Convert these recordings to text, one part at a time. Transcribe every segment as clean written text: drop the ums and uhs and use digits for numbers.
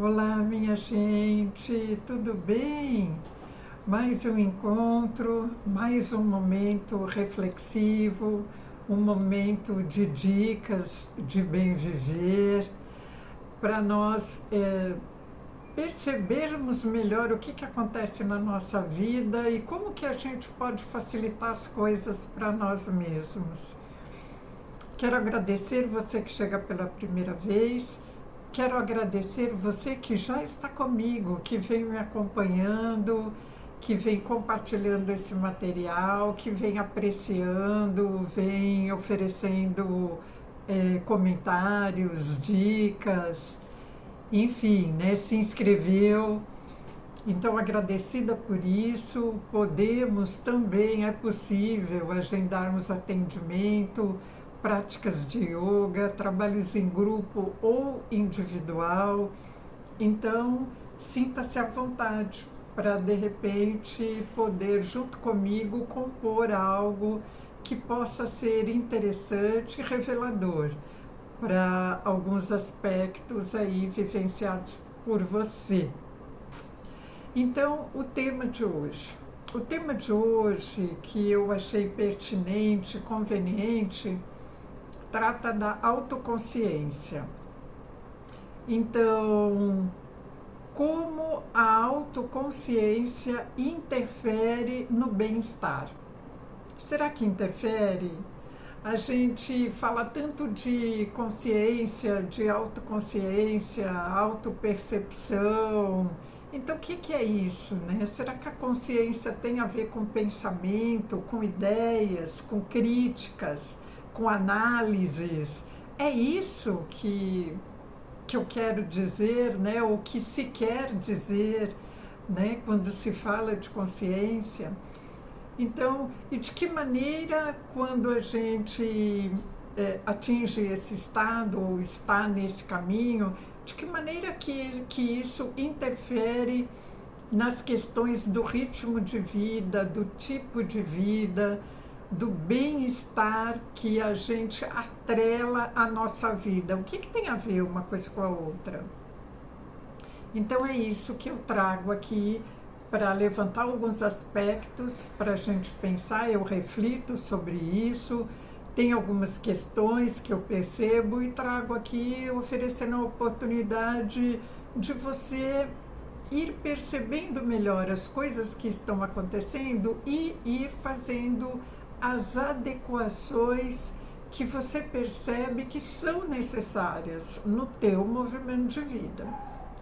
Olá, minha gente, tudo bem? Mais um encontro, mais um momento reflexivo, um momento de dicas de bem viver, para nós percebermos melhor o que acontece na nossa vida e como que a gente pode facilitar as coisas para nós mesmos. Quero agradecer você que chega pela primeira vez. Quero agradecer você que já está comigo, que vem me acompanhando, que vem compartilhando esse material, que vem apreciando, vem oferecendo comentários, dicas, enfim, né, se inscreveu. Então, agradecida por isso, podemos também, é possível, agendarmos atendimento, práticas de yoga, trabalhos em grupo ou individual. Então, sinta-se à vontade para, de repente, poder, junto comigo, compor algo que possa ser interessante e revelador para alguns aspectos aí vivenciados por você. Então, o tema de hoje. O tema de hoje, que eu achei pertinente, conveniente, trata da autoconsciência. Então, como a autoconsciência interfere no bem-estar? Será que interfere? A gente fala tanto de consciência, de autoconsciência, autopercepção. Então, o que é isso, né? Será que a consciência tem a ver com pensamento, com ideias, com críticas, com análises? É isso que eu quero dizer, né? O que se quer dizer, né? Quando se fala de consciência. Então, e de que maneira, quando a gente atinge esse estado ou está nesse caminho, de que maneira que isso interfere nas questões do ritmo de vida, do tipo de vida, do bem-estar que a gente atrela à nossa vida? O que tem a ver uma coisa com a outra? Então é isso que eu trago aqui para levantar alguns aspectos para a gente pensar. Eu reflito sobre isso, tem algumas questões que eu percebo e trago aqui oferecendo a oportunidade de você ir percebendo melhor as coisas que estão acontecendo e ir fazendo as adequações que você percebe que são necessárias no teu movimento de vida.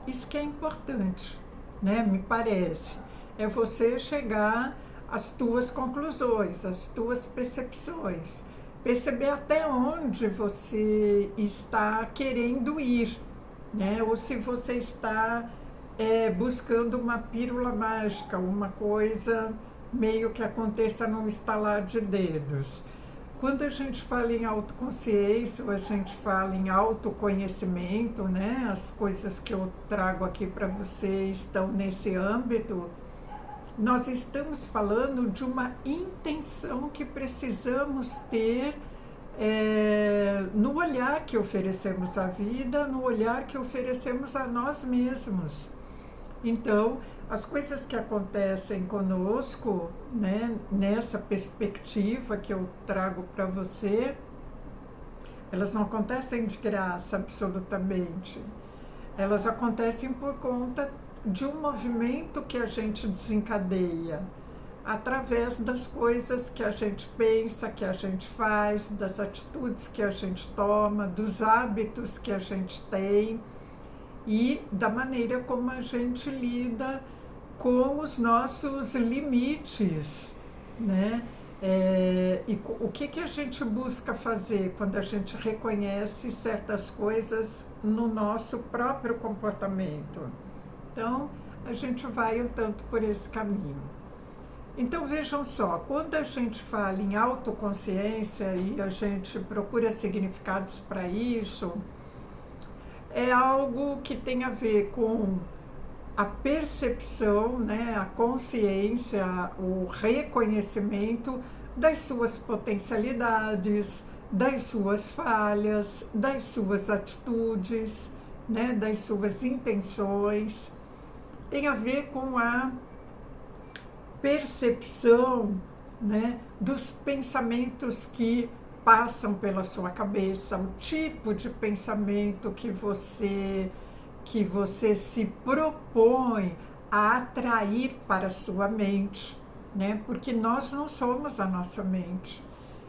Isso que é importante, né? Me parece. É você chegar às tuas conclusões, às tuas percepções, perceber até onde você está querendo ir, né? Ou se você está buscando uma pílula mágica, uma coisa meio que aconteça num estalar de dedos. Quando a gente fala em autoconsciência, ou a gente fala em autoconhecimento, né? As coisas que eu trago aqui para você estão nesse âmbito. Nós estamos falando de uma intenção que precisamos ter no olhar que oferecemos à vida, no olhar que oferecemos a nós mesmos. Então, as coisas que acontecem conosco, né, nessa perspectiva que eu trago para você, elas não acontecem de graça, absolutamente. Elas acontecem por conta de um movimento que a gente desencadeia através das coisas que a gente pensa, que a gente faz, das atitudes que a gente toma, dos hábitos que a gente tem e da maneira como a gente lida com os nossos limites, né? E o que a gente busca fazer quando a gente reconhece certas coisas no nosso próprio comportamento. Então, a gente vai um tanto por esse caminho. Então, vejam só, quando a gente fala em autoconsciência e a gente procura significados para isso, é algo que tem a ver com a percepção, né, a consciência, o reconhecimento das suas potencialidades, das suas falhas, das suas atitudes. né, das suas intenções, tem a ver com a percepção, né, dos pensamentos que passam pela sua cabeça, o tipo de pensamento que você se propõe a atrair para a sua mente, né? Porque nós não somos a nossa mente.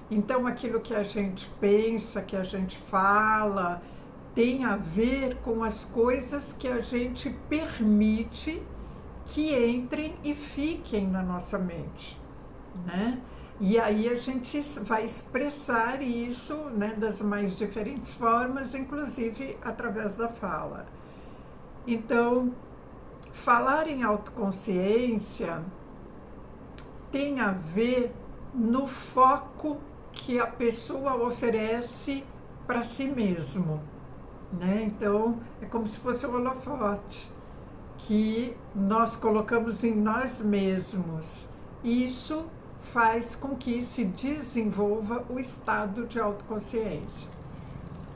Então, aquilo que a gente pensa, que a gente fala, tem a ver com as coisas que a gente permite que entrem e fiquem na nossa mente, né? E aí a gente vai expressar isso, né, das mais diferentes formas, inclusive através da fala. Então, falar em autoconsciência tem a ver no foco que a pessoa oferece para si mesmo, né? Então, é como se fosse um holofote que nós colocamos em nós mesmos. Isso faz com que se desenvolva o estado de autoconsciência.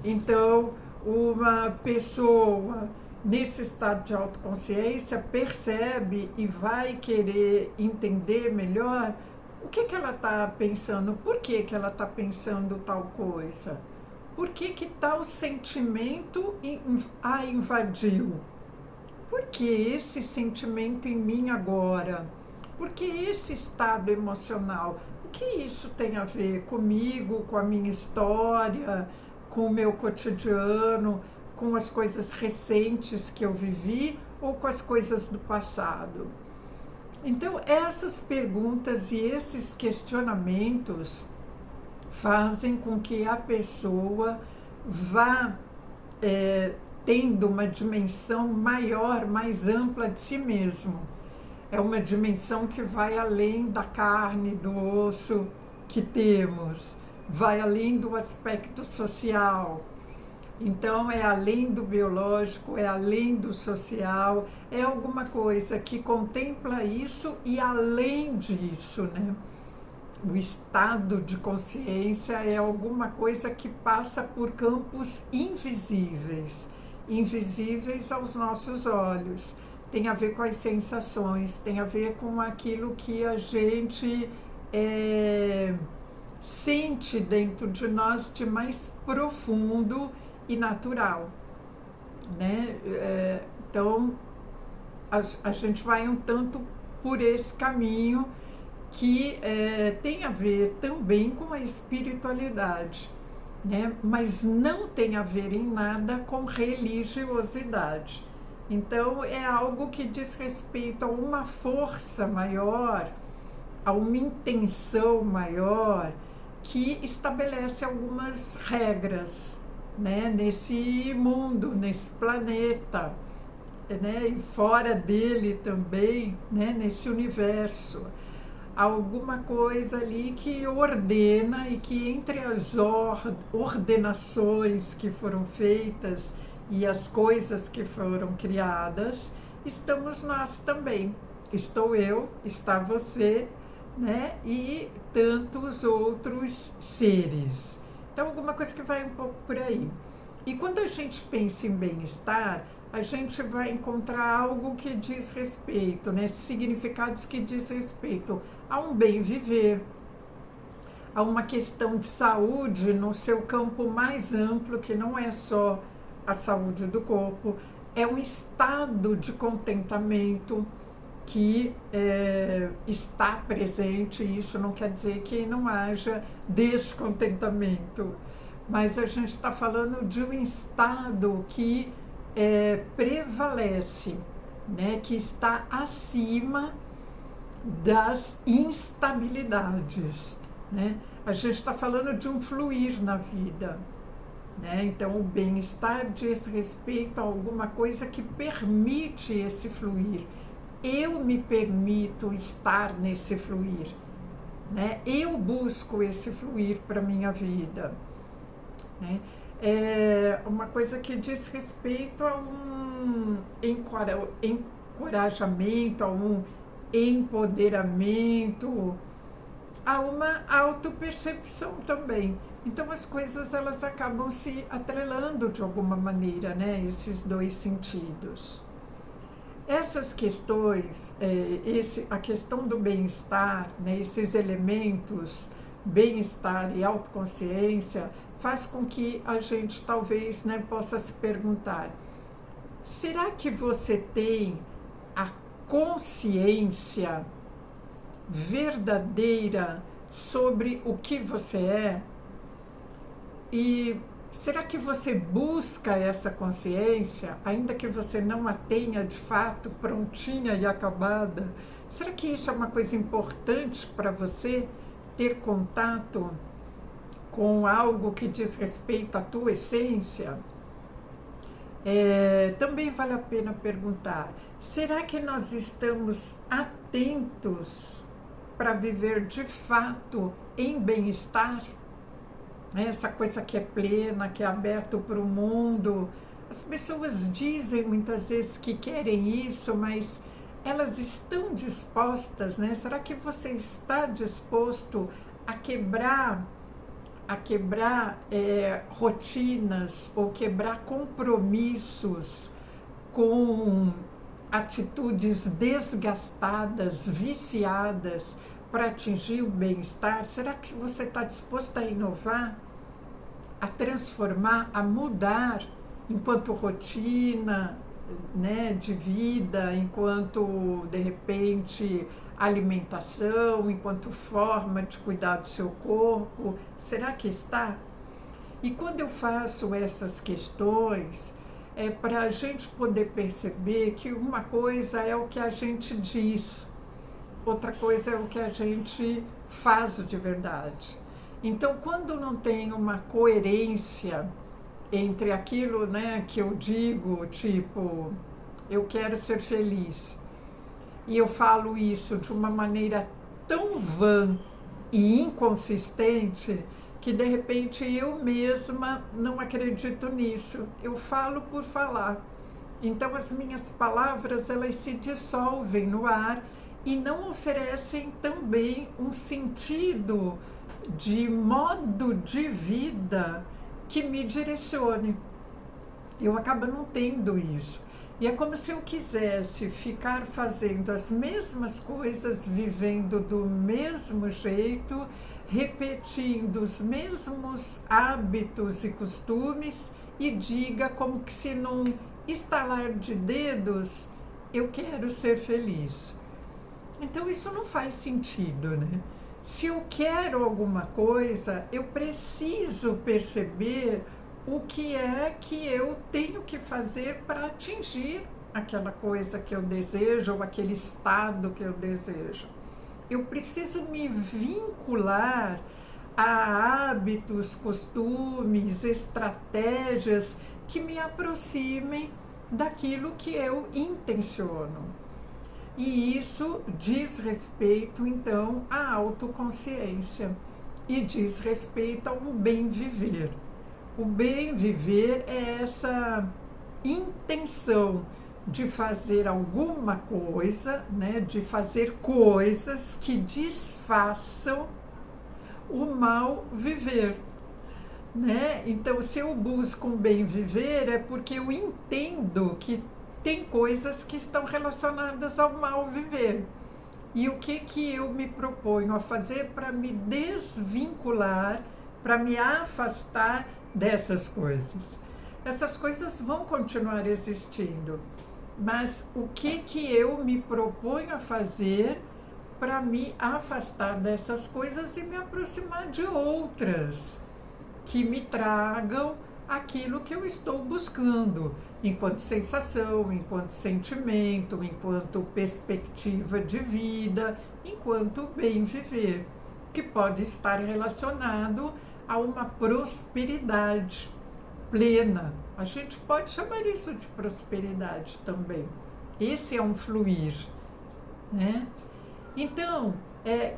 Então, uma pessoa nesse estado de autoconsciência percebe e vai querer entender melhor o que ela está pensando, por que ela está pensando tal coisa, por que tal sentimento a invadiu, por que esse sentimento em mim agora, por que esse estado emocional, o que isso tem a ver comigo, com a minha história, com o meu cotidiano, com as coisas recentes que eu vivi ou com as coisas do passado. Então, essas perguntas e esses questionamentos fazem com que a pessoa vá tendo uma dimensão maior, mais ampla de si mesmo. É uma dimensão que vai além da carne, do osso que temos, vai além do aspecto social. Então, é além do biológico, é além do social, é alguma coisa que contempla isso e além disso, né? O estado de consciência é alguma coisa que passa por campos invisíveis, invisíveis aos nossos olhos. Tem a ver com as sensações, tem a ver com aquilo que a gente sente dentro de nós de mais profundo e natural, né? Então, a gente vai um tanto por esse caminho que tem a ver também com a espiritualidade, né? Mas não tem a ver em nada com religiosidade. Então, é algo que diz respeito a uma força maior, a uma intenção maior, que estabelece algumas regras, né, nesse mundo, nesse planeta, né, e fora dele também, né, nesse universo. Alguma coisa ali que ordena e que entre as ordenações que foram feitas e as coisas que foram criadas, estamos nós também. Estou eu, está você, né, e tantos outros seres. Então, alguma coisa que vai um pouco por aí. E quando a gente pensa em bem-estar, a gente vai encontrar algo que diz respeito, né? Significados que diz respeito a um bem viver, a uma questão de saúde no seu campo mais amplo, que não é só a saúde do corpo, é um estado de contentamento que está presente. Isso não quer dizer que não haja descontentamento, mas a gente está falando de um estado que prevalece, né, que está acima das instabilidades, né? A gente está falando de um fluir na vida, né? Então, o bem-estar diz respeito a alguma coisa que permite esse fluir. Eu me permito estar nesse fluir, né? Eu busco esse fluir para a minha vida, né? É uma coisa que diz respeito a um encorajamento, a um empoderamento, a uma autopercepção também. Então as coisas elas acabam se atrelando de alguma maneira, né? Esses dois sentidos. Essas questões, a questão do bem-estar, né? Esses elementos, bem-estar e autoconsciência, faz com que a gente talvez, né, possa se perguntar: será que você tem a consciência verdadeira sobre o que você é? E será que você busca essa consciência, ainda que você não a tenha de fato prontinha e acabada? Será que isso é uma coisa importante para você, ter contato com algo que diz respeito à tua essência? Também vale a pena perguntar: será que nós estamos atentos para viver de fato em bem-estar? Essa coisa que é plena, que é aberto para o mundo. As pessoas dizem muitas vezes que querem isso, mas elas estão dispostas, né? Será que você está disposto a quebrar rotinas ou quebrar compromissos com atitudes desgastadas, viciadas, para atingir o bem-estar? Será que você está disposto a inovar, a transformar, a mudar enquanto rotina, né, de vida, enquanto, de repente, alimentação, enquanto forma de cuidar do seu corpo? Será que está? E quando eu faço essas questões, é para a gente poder perceber que uma coisa é o que a gente diz, outra coisa é o que a gente faz de verdade. Então, quando não tem uma coerência entre aquilo, né, que eu digo, tipo, eu quero ser feliz, e eu falo isso de uma maneira tão vã e inconsistente que de repente eu mesma não acredito nisso. Eu falo por falar. Então as minhas palavras elas se dissolvem no ar e não oferecem também um sentido de modo de vida que me direcione. Eu acabo não tendo isso. E é como se eu quisesse ficar fazendo as mesmas coisas, vivendo do mesmo jeito, repetindo os mesmos hábitos e costumes, e diga como que se num estalar de dedos eu quero ser feliz. Então isso não faz sentido, né? Se eu quero alguma coisa, eu preciso perceber o que é que eu tenho que fazer para atingir aquela coisa que eu desejo, ou aquele estado que eu desejo. Eu preciso me vincular a hábitos, costumes, estratégias que me aproximem daquilo que eu intenciono. E isso diz respeito, então, à autoconsciência e diz respeito ao bem viver. O bem viver é essa intenção de fazer alguma coisa, né, de fazer coisas que desfaçam o mal viver, né? Então, se eu busco um bem viver, é porque eu entendo que tem coisas que estão relacionadas ao mal viver. E o que eu me proponho a fazer para me desvincular, para me afastar dessas coisas? Essas coisas vão continuar existindo, mas o que eu me proponho a fazer para me afastar dessas coisas e me aproximar de outras que me tragam aquilo que eu estou buscando, enquanto sensação, enquanto sentimento, enquanto perspectiva de vida, enquanto bem viver, que pode estar relacionado a uma prosperidade plena. A gente pode chamar isso de prosperidade também. Esse é um fluir, né? Então,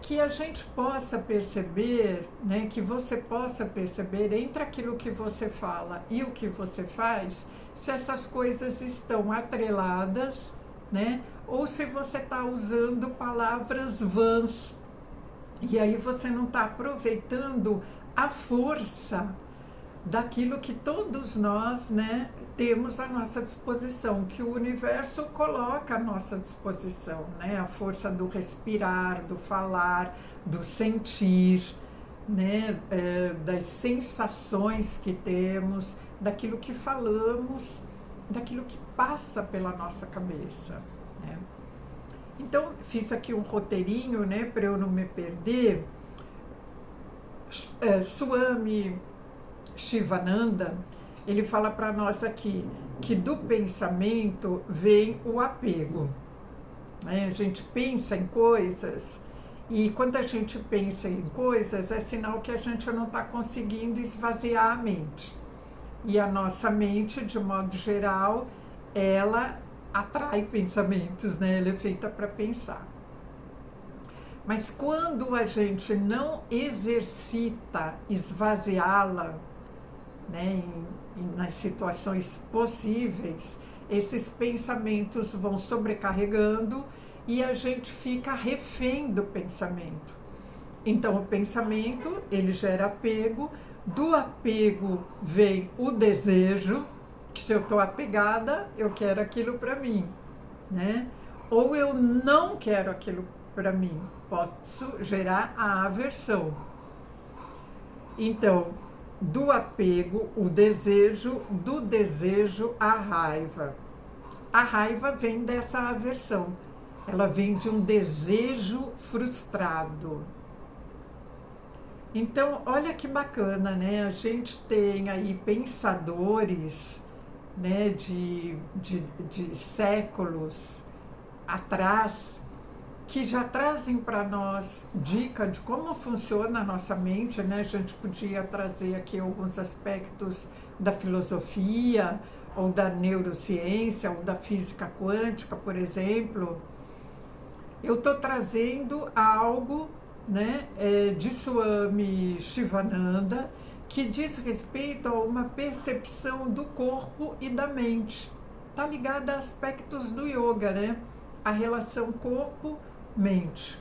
que a gente possa perceber, né, que você possa perceber entre aquilo que você fala e o que você faz, se essas coisas estão atreladas, né, ou se você está usando palavras vãs. E aí você não está aproveitando a força daquilo que todos nós, né, temos à nossa disposição, que o universo coloca à nossa disposição, né, a força do respirar, do falar, do sentir, né, das sensações que temos, daquilo que falamos, daquilo que passa pela nossa cabeça, né? Então, fiz aqui um roteirinho, né, para eu não me perder. Swami Shivananda, ele fala para nós aqui que do pensamento vem o apego, né? A gente pensa em coisas e quando a gente pensa em coisas é sinal que a gente não está conseguindo esvaziar a mente. E a nossa mente, de modo geral, ela atrai pensamentos, né? Ela é feita para pensar. Mas quando a gente não exercita esvaziá-la, né, nas situações possíveis, esses pensamentos vão sobrecarregando e a gente fica refém do pensamento. Então o pensamento, ele gera apego, do apego vem o desejo, que se eu estou apegada, eu quero aquilo para mim, né? Ou eu não quero aquilo para mim, posso gerar a aversão. Então, do apego, o desejo, do desejo, a raiva. A raiva vem dessa aversão, ela vem de um desejo frustrado. Então, olha que bacana, né? A gente tem aí pensadores, né, de séculos atrás, que já trazem para nós dica de como funciona a nossa mente, né? A gente podia trazer aqui alguns aspectos da filosofia, ou da neurociência, ou da física quântica, por exemplo. Eu estou trazendo algo, né, de Swami Shivananda, que diz respeito a uma percepção do corpo e da mente. Está ligada a aspectos do yoga, né? A relação corpo-mente.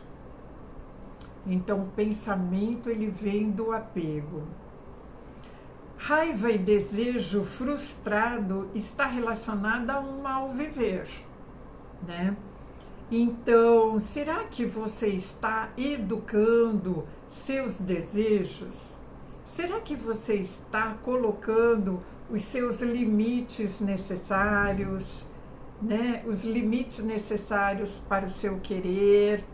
Então, o pensamento, ele vem do apego. Raiva e desejo frustrado está relacionado a um mal viver, né? Então, será que você está educando seus desejos? Será que você está colocando os seus limites necessários, né? Os limites necessários para o seu querer,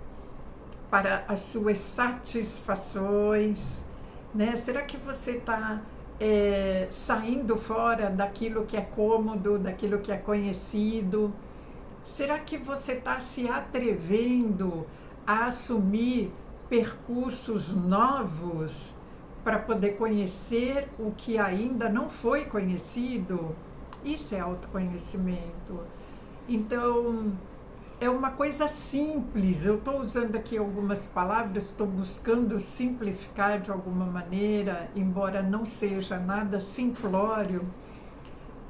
para as suas satisfações, né? Será que você está saindo fora daquilo que é cômodo, daquilo que é conhecido? Será que você está se atrevendo a assumir percursos novos para poder conhecer o que ainda não foi conhecido? Isso é autoconhecimento. Então, é uma coisa simples. Eu estou usando aqui algumas palavras, estou buscando simplificar de alguma maneira, embora não seja nada simplório.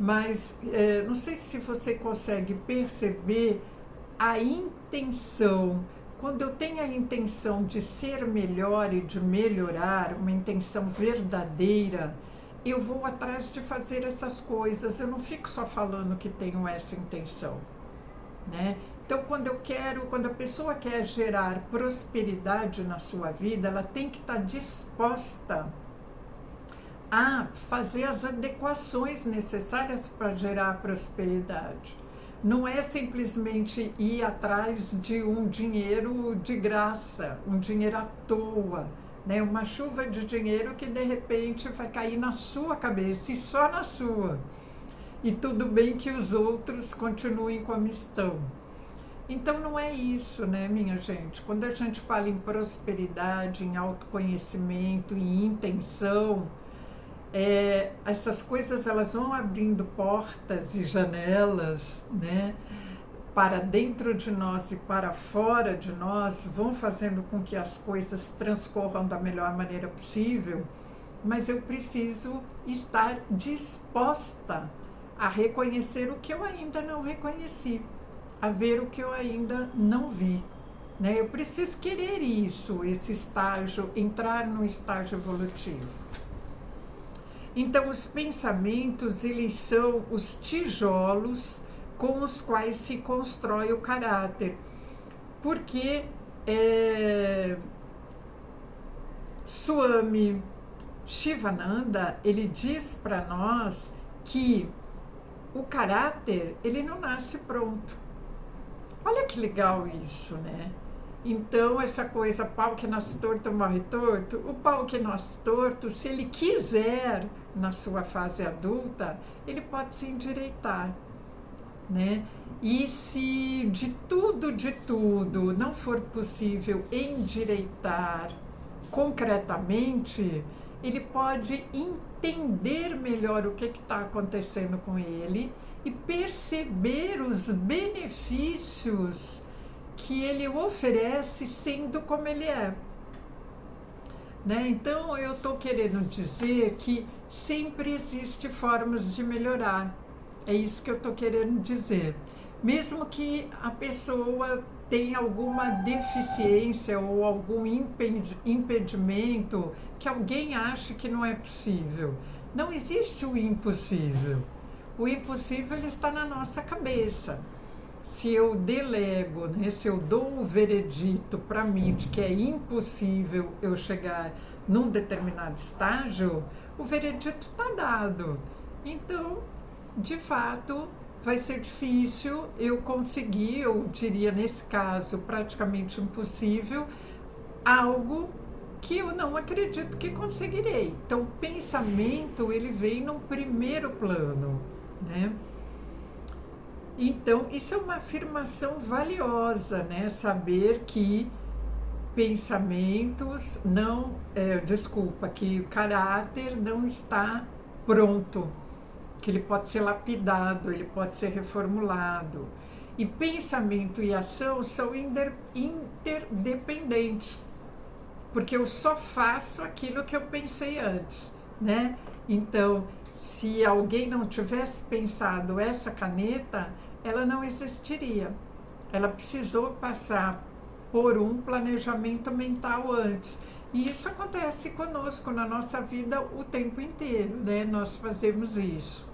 Mas não sei se você consegue perceber a intenção. Quando eu tenho a intenção de ser melhor e de melhorar, uma intenção verdadeira, eu vou atrás de fazer essas coisas. Eu não fico só falando que tenho essa intenção, né? Então, quando a pessoa quer gerar prosperidade na sua vida, ela tem que estar disposta a fazer as adequações necessárias para gerar a prosperidade. Não é simplesmente ir atrás de um dinheiro de graça, um dinheiro à toa, né? Uma chuva de dinheiro que de repente vai cair na sua cabeça e só na sua. E tudo bem que os outros continuem como estão. Então não é isso, né, minha gente? Quando a gente fala em prosperidade, em autoconhecimento, em intenção, essas coisas elas vão abrindo portas e janelas, né, para dentro de nós e para fora de nós, vão fazendo com que as coisas transcorram da melhor maneira possível, mas eu preciso estar disposta a reconhecer o que eu ainda não reconheci, a ver o que eu ainda não vi, né? Eu preciso querer isso, esse estágio, entrar no estágio evolutivo. Então, os pensamentos, eles são os tijolos com os quais se constrói o caráter. Porque Swami Shivananda, ele diz para nós que o caráter, ele não nasce pronto. Olha que legal isso, né? Então, essa coisa, pau que nasce torto, morre torto, o pau que nasce torto, se ele quiser, na sua fase adulta, ele pode se endireitar, né? E se de tudo não for possível endireitar concretamente, ele pode entender melhor o que está acontecendo com ele e perceber os benefícios que ele oferece sendo como ele é. Né? Então, eu estou querendo dizer que sempre existe formas de melhorar. É isso que eu estou querendo dizer. Mesmo que a pessoa tenha alguma deficiência ou algum impedimento que alguém ache que não é possível. Não existe o impossível. O impossível, ele está na nossa cabeça. Se eu delego, né, se eu dou um veredito para mim de que é impossível eu chegar num determinado estágio, o veredito está dado. Então, de fato, vai ser difícil eu conseguir, eu diria nesse caso praticamente impossível, algo que eu não acredito que conseguirei. Então, o pensamento, ele vem num primeiro plano, né? Então, isso é uma afirmação valiosa, né? Saber que pensamentos não, que o caráter não está pronto, que ele pode ser lapidado, ele pode ser reformulado. E pensamento e ação são interdependentes, porque eu só faço aquilo que eu pensei antes, né? Então, se alguém não tivesse pensado essa caneta, ela não existiria. Ela precisou passar por um planejamento mental antes. E isso acontece conosco na nossa vida o tempo inteiro, né? Nós fazemos isso.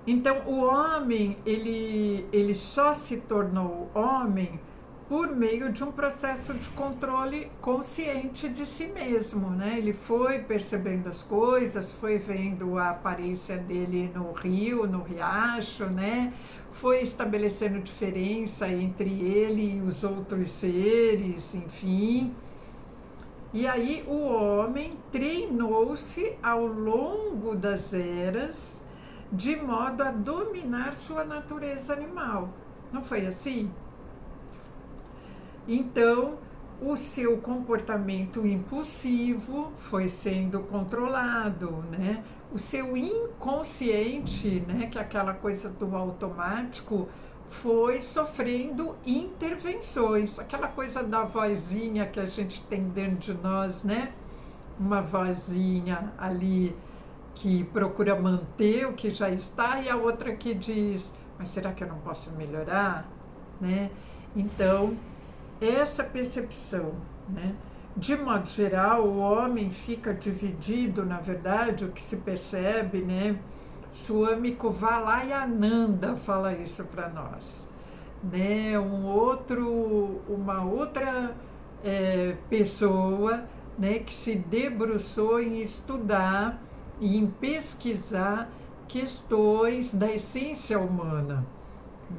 Então, o homem, ele só se tornou homem por meio de um processo de controle consciente de si mesmo, né? Ele foi percebendo as coisas, foi vendo a aparência dele no rio, no riacho, né? Foi estabelecendo diferença entre ele e os outros seres, enfim. E aí o homem treinou-se ao longo das eras de modo a dominar sua natureza animal. Não foi assim? Então, o seu comportamento impulsivo foi sendo controlado, né? O seu inconsciente, né, que é aquela coisa do automático, foi sofrendo intervenções. Aquela coisa da vozinha que a gente tem dentro de nós, né? Uma vozinha ali que procura manter o que já está e a outra que diz, mas será que eu não posso melhorar? Né? Então, essa percepção, né? De modo geral, o homem fica dividido, na verdade, o que se percebe, né? Swami Kuvalayananda fala isso para nós, né? Uma outra pessoa, né, que se debruçou em estudar e em pesquisar questões da essência humana.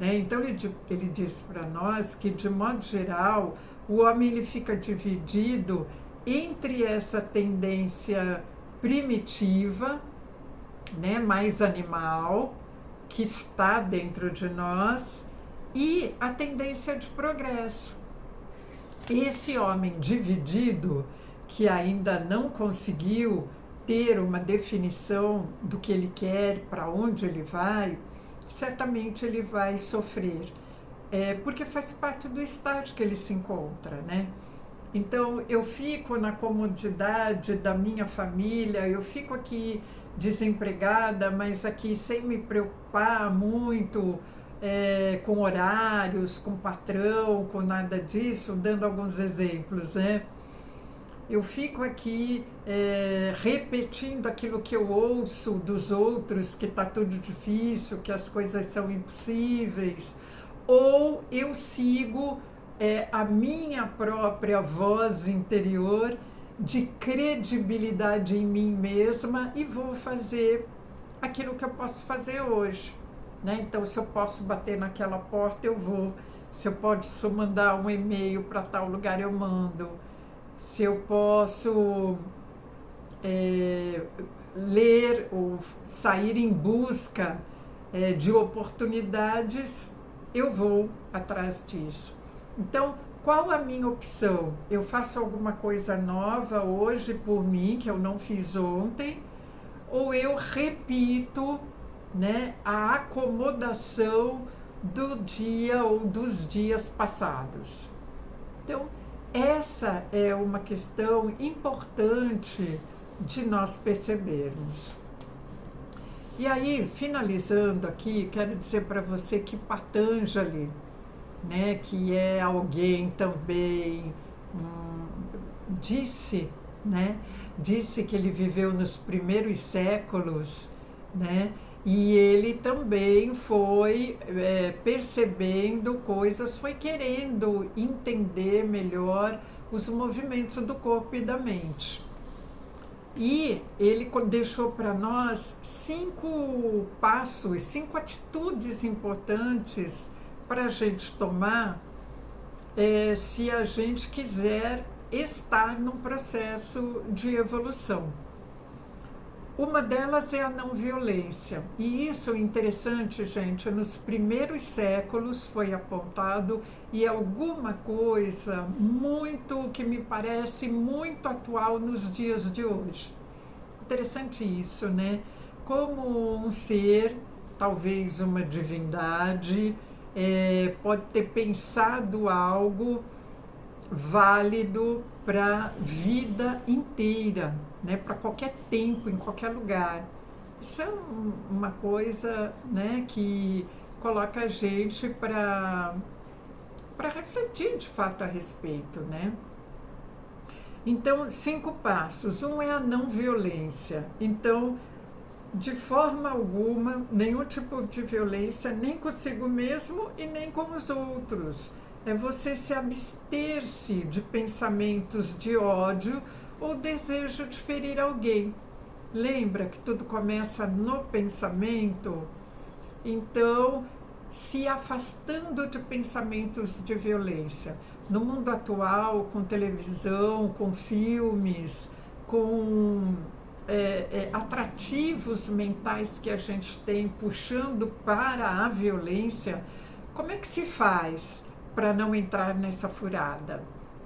Né? Então ele diz para nós que, de modo geral, o homem ele fica dividido entre essa tendência primitiva, né, mais animal, que está dentro de nós, e a tendência de progresso. Esse homem dividido, que ainda não conseguiu ter uma definição do que ele quer, para onde ele vai, certamente ele vai sofrer, porque faz parte do estágio que ele se encontra, né? Então, eu fico na comodidade da minha família, eu fico aqui desempregada, mas aqui sem me preocupar muito com horários, com patrão, com nada disso, dando alguns exemplos, né? eu fico aqui repetindo aquilo que eu ouço dos outros, que está tudo difícil, que as coisas são impossíveis, ou eu sigo a minha própria voz interior de credibilidade em mim mesma e vou fazer aquilo que eu posso fazer hoje, né? Então, se eu posso bater naquela porta, eu vou. Se eu posso mandar um e-mail para tal lugar, eu mando. Se eu posso ler ou sair em busca de oportunidades, eu vou atrás disso. Então, qual a minha opção? Eu faço alguma coisa nova hoje por mim, que eu não fiz ontem, ou eu repito, né, a acomodação do dia ou dos dias passados. Então, essa é uma questão importante de nós percebermos. E aí, finalizando aqui, quero dizer para você que Patanjali, né, que é alguém também, disse que ele viveu nos primeiros séculos, né, e ele também foi percebendo coisas, foi querendo entender melhor os movimentos do corpo e da mente. E ele deixou para nós 5 passos, 5 atitudes importantes para a gente tomar se a gente quiser estar num processo de evolução. Uma delas é a não violência. E isso é interessante, gente, nos primeiros séculos foi apontado e alguma coisa muito que me parece muito atual nos dias de hoje. Interessante isso, né? Como um ser, talvez uma divindade, pode ter pensado algo válido para a vida inteira, né? Para qualquer tempo, em qualquer lugar. Isso é uma coisa, né, que coloca a gente para refletir de fato a respeito, né? Então, 5 passos. Um é a não violência. Então, de forma alguma, nenhum tipo de violência, nem consigo mesmo e nem com os outros. É você se abster-se de pensamentos de ódio ou desejo de ferir alguém. Lembra que tudo começa no pensamento? Então, se afastando de pensamentos de violência. No mundo atual, com televisão, com filmes, com atrativos mentais que a gente tem puxando para a violência, como é que se faz para não entrar nessa furada?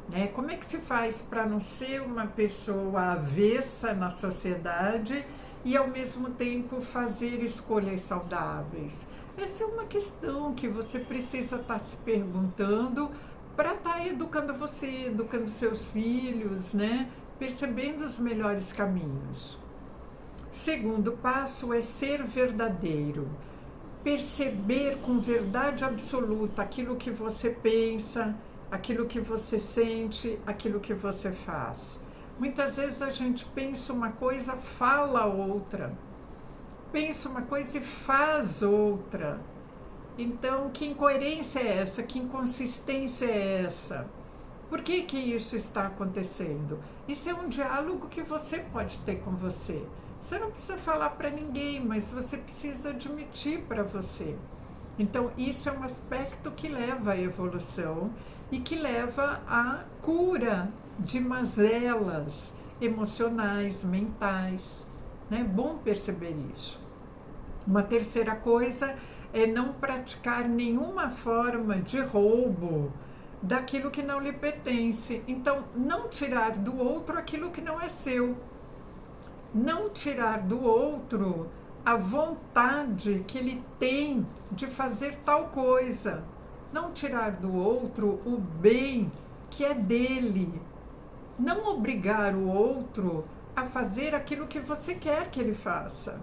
Né? Como é que se faz para não ser uma pessoa avessa na sociedade e, ao mesmo tempo, fazer escolhas saudáveis? Essa é uma questão que você precisa estar se perguntando para estar educando você, educando seus filhos, né? Percebendo os melhores caminhos. Segundo passo é ser verdadeiro. Perceber com verdade absoluta aquilo que você pensa, aquilo que você sente, aquilo que você faz. Muitas vezes a gente pensa uma coisa, fala outra. Pensa uma coisa e faz outra. Então, que incoerência é essa? Que inconsistência é essa? Por que isso está acontecendo? Isso é um diálogo que você pode ter com você. Você não precisa falar para ninguém, mas você precisa admitir para você. Então, isso é um aspecto que leva à evolução e que leva à cura de mazelas emocionais, mentais. É bom perceber isso. Uma terceira coisa é não praticar nenhuma forma de roubo daquilo que não lhe pertence. Então, não tirar do outro aquilo que não é seu. Não tirar do outro a vontade que ele tem de fazer tal coisa. Não tirar do outro o bem que é dele. Não obrigar o outro a fazer aquilo que você quer que ele faça.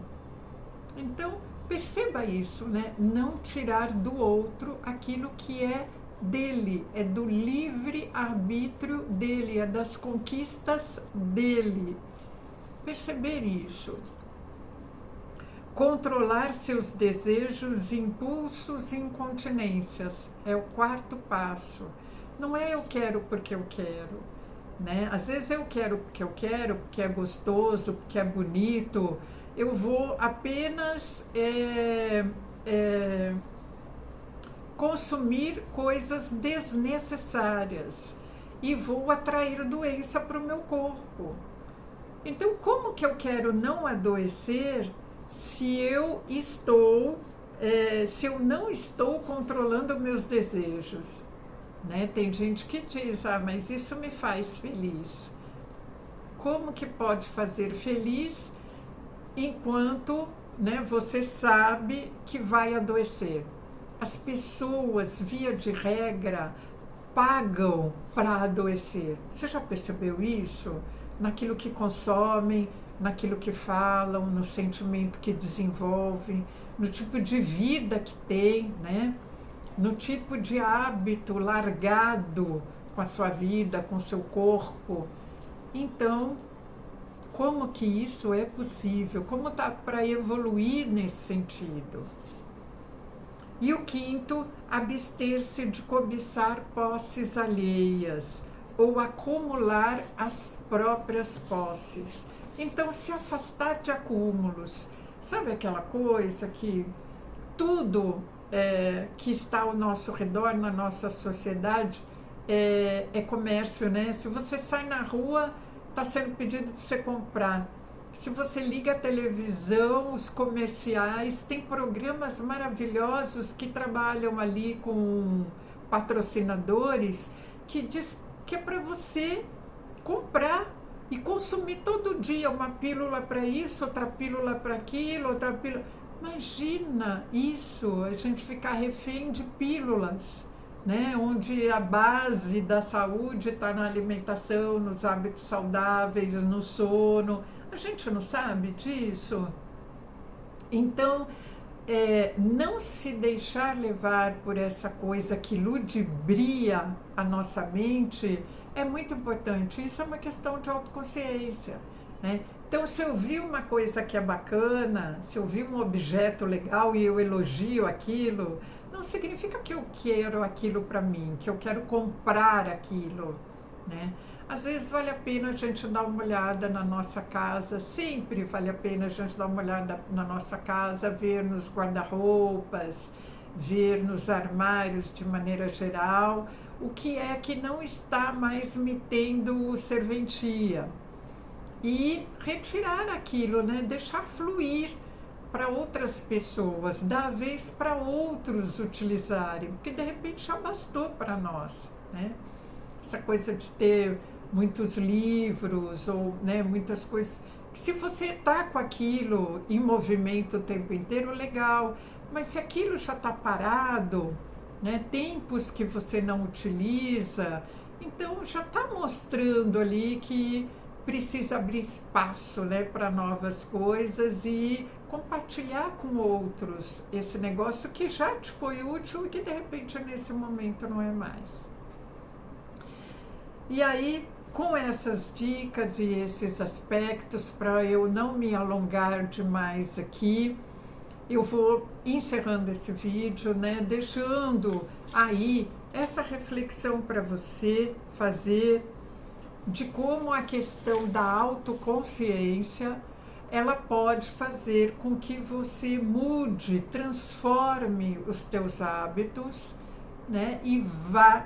Então, perceba isso, né? Não tirar do outro aquilo que é dele, é do livre arbítrio dele, é das conquistas dele. Perceber isso. Controlar seus desejos, impulsos e incontinências é o quarto passo. Não é eu quero porque eu quero, né? Às vezes eu quero, porque é gostoso, porque é bonito. Eu vou apenas consumir coisas desnecessárias e vou atrair doença para o meu corpo. Então, como que eu quero não adoecer se eu não estou controlando meus desejos? Né? Tem gente que diz, mas isso me faz feliz. Como que pode fazer feliz enquanto, né, você sabe que vai adoecer? As pessoas, via de regra, pagam para adoecer. Você já percebeu isso? Naquilo que consomem, naquilo que falam, no sentimento que desenvolvem, no tipo de vida que tem, né? No tipo de hábito largado com a sua vida, com o seu corpo. Então, como que isso é possível? Como dá para evoluir nesse sentido? E o quinto, abster-se de cobiçar posses alheias ou acumular as próprias posses. Então, se afastar de acúmulos. Sabe aquela coisa que tudo que está ao nosso redor, na nossa sociedade, é comércio, né? Se você sai na rua, está sendo pedido para você comprar. Se você liga a televisão, os comerciais, tem programas maravilhosos que trabalham ali com patrocinadores que diz que é para você comprar e consumir todo dia uma pílula para isso, outra pílula para aquilo, outra pílula. Imagina isso, a gente ficar refém de pílulas, né? Onde a base da saúde está na alimentação, nos hábitos saudáveis, no sono. A gente não sabe disso. Então, não se deixar levar por essa coisa que ludibria a nossa mente é muito importante. Isso é uma questão de autoconsciência, né? Então, se eu vi uma coisa que é bacana, se eu vi um objeto legal e eu elogio aquilo, não significa que eu quero aquilo para mim, que eu quero comprar aquilo, né? Às vezes vale a pena a gente dar uma olhada na nossa casa, sempre vale a pena a gente dar uma olhada na nossa casa, ver nos guarda-roupas, ver nos armários de maneira geral, o que é que não está mais me tendo serventia. E retirar aquilo, né? Deixar fluir para outras pessoas, dar a vez para outros utilizarem, porque de repente já bastou para nós, né? Essa coisa de ter muitos livros ou, né, muitas coisas. Se você está com aquilo em movimento o tempo inteiro, legal, mas se aquilo já está parado, né, tempos que você não utiliza, então já está mostrando ali que precisa abrir espaço, né, para novas coisas e compartilhar com outros esse negócio que já te foi útil e que de repente nesse momento não é mais. E aí, com essas dicas e esses aspectos, para eu não me alongar demais aqui, eu vou encerrando esse vídeo, né, deixando aí essa reflexão para você fazer de como a questão da autoconsciência ela pode fazer com que você mude, transforme os teus hábitos, né, e vá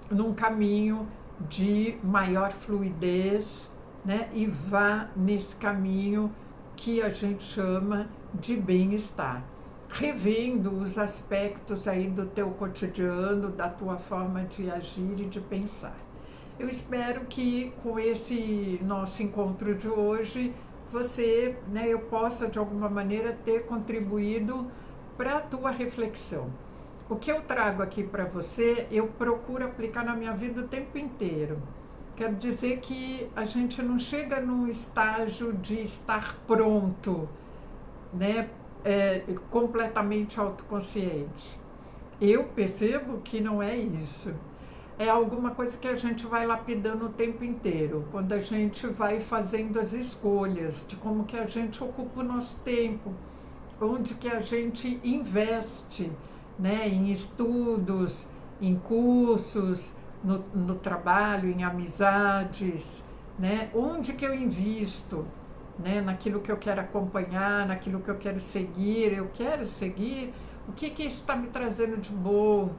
num caminho de maior fluidez, né, e vá nesse caminho que a gente chama de bem-estar, revendo os aspectos aí do teu cotidiano, da tua forma de agir e de pensar. Eu espero que com esse nosso encontro de hoje, você, né, eu possa de alguma maneira ter contribuído para a tua reflexão. O que eu trago aqui para você, eu procuro aplicar na minha vida o tempo inteiro. Quero dizer que a gente não chega num estágio de estar pronto, né, completamente autoconsciente. Eu percebo que não é isso. É alguma coisa que a gente vai lapidando o tempo inteiro, quando a gente vai fazendo as escolhas de como que a gente ocupa o nosso tempo, onde que a gente investe, né, em estudos, em cursos, no trabalho, em amizades, né, onde que eu invisto, né, naquilo que eu quero acompanhar, naquilo que eu quero seguir, o que que isso está me trazendo de bom,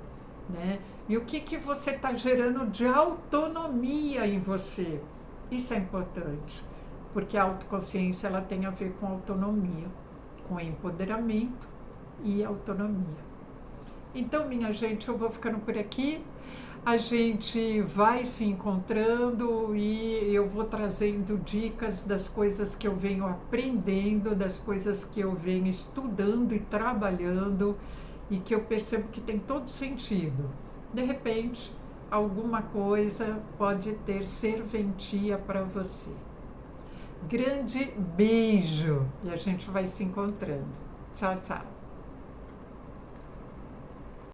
né? E o que que você está gerando de autonomia em você? Isso é importante, porque a autoconsciência ela tem a ver com autonomia, com empoderamento e autonomia. Então, minha gente, eu vou ficando por aqui. A gente vai se encontrando e eu vou trazendo dicas das coisas que eu venho aprendendo, das coisas que eu venho estudando e trabalhando e que eu percebo que tem todo sentido. De repente, alguma coisa pode ter serventia para você. Grande beijo e a gente vai se encontrando. Tchau, tchau.